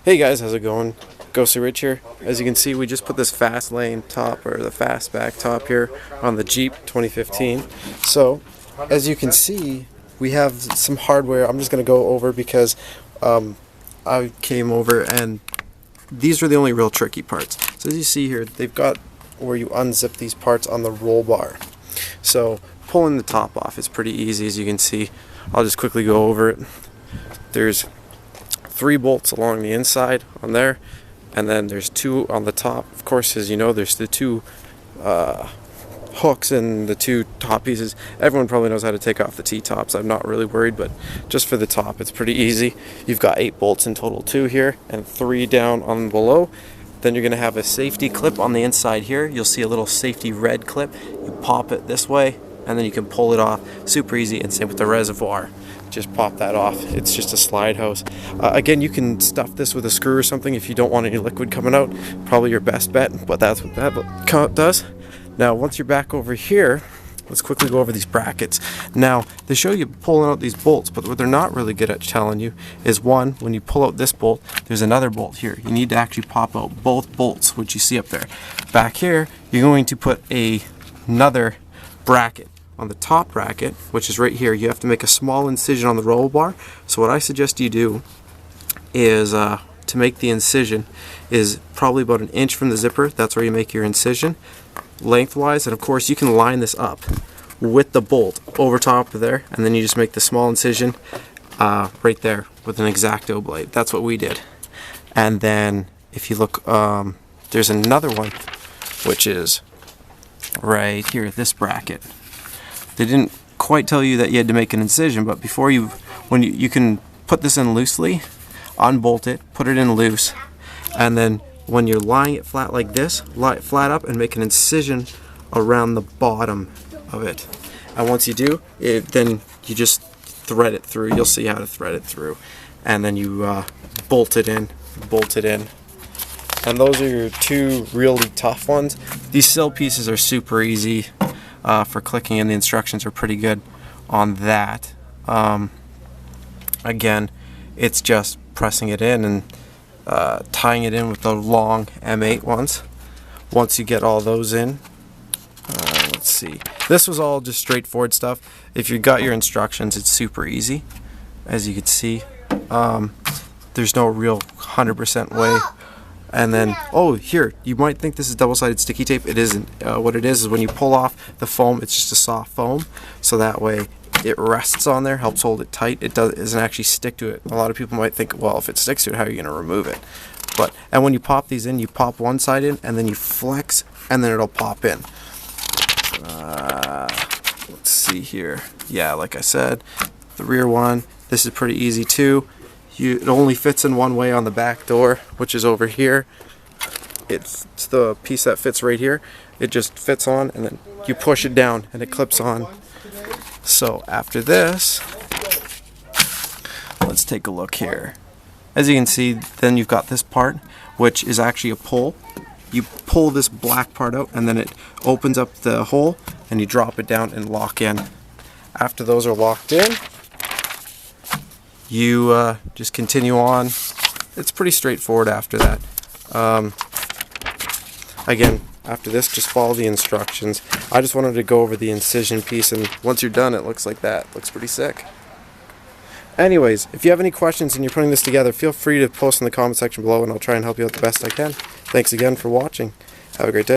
Hey guys, how's it going? Ghostly Rich here. As you can see, we just put this fast lane top, or the Fastback top here on the Jeep 2015. So, as you can see, we have some hardware I'm just going to go over because I came over and these are the only real tricky parts. So as you see here, they've got where you unzip these parts on the roll bar. So pulling the top off is pretty easy, as you can see. I'll just quickly go over it. There's 3 bolts along the inside on there, and then there's 2 on the top. Of course, as you know, there's the 2 hooks and the 2 top pieces. Everyone probably knows how to take off the T-tops. I'm not really worried, but just for the top, it's pretty easy. You've got 8 bolts in total, 2 here and 3 down on below. Then you're going to have a safety clip on the inside here. You'll see a little safety red clip. You pop it this way, and then you can pull it off. Super easy, and same with the reservoir. Just pop that off. It's just a slide hose. Again, you can stuff this with a screw or something if you don't want any liquid coming out. Probably your best bet, but that's what that does. Now, once you're back over here, let's quickly go over these brackets. Now, they show you pulling out these bolts, but what they're not really good at telling you is, one, when you pull out this bolt, there's another bolt here. You need to actually pop out both bolts, which you see up there. Back here, you're going to put another bracket. On the top bracket, which is right here, you have to make a small incision on the roll bar. So what I suggest you do is, to make the incision, is probably about 1 inch from the zipper. That's where you make your incision, lengthwise. And of course, you can line this up with the bolt over top of there, and then you just make the small incision right there with an X-Acto blade. That's what we did. And then, if you look, there's another one, which is right here, this bracket. They didn't quite tell you that you had to make an incision, but before you can put this in loosely, unbolt it, put it in loose, and then when you're lying it flat like this, lie it flat up and make an incision around the bottom of it. And once you do, then you just thread it through. You'll see how to thread it through. And then you bolt it in. And those are your 2 really tough ones. These sill pieces are super easy. For clicking, and the instructions are pretty good on that. Again, it's just pressing it in and tying it in with the long M8 ones. Once you get all those in, let's see. This was all just straightforward stuff. If you got your instructions, it's super easy. As you can see, there's no real 100% way. And then, oh, here, you might think this is double-sided sticky tape. It isn't. What it is when you pull off the foam, it's just a soft foam. So that way it rests on there, helps hold it tight. It doesn't actually stick to it. A lot of people might think, well, if it sticks to it, how are you going to remove it? And when you pop these in, you pop one side in, and then you flex, and then it'll pop in. Let's see here. Yeah, like I said, the rear one, this is pretty easy too. It only fits in one way on the back door, which is over here. It's the piece that fits right here. It just fits on, and then you push it down and it clips on. So after this, let's take a look here. As you can see, then you've got this part, which is actually a pull. You pull this black part out, and then it opens up the hole, and you drop it down and lock in. After those are locked in, you just continue on. It's pretty straightforward after that. Again, after this, just follow the instructions. I just wanted to go over the incision piece, and once you're done, it looks like that. Looks pretty sick. Anyways, if you have any questions and you're putting this together, feel free to post in the comment section below, and I'll try and help you out the best I can. Thanks again for watching. Have a great day.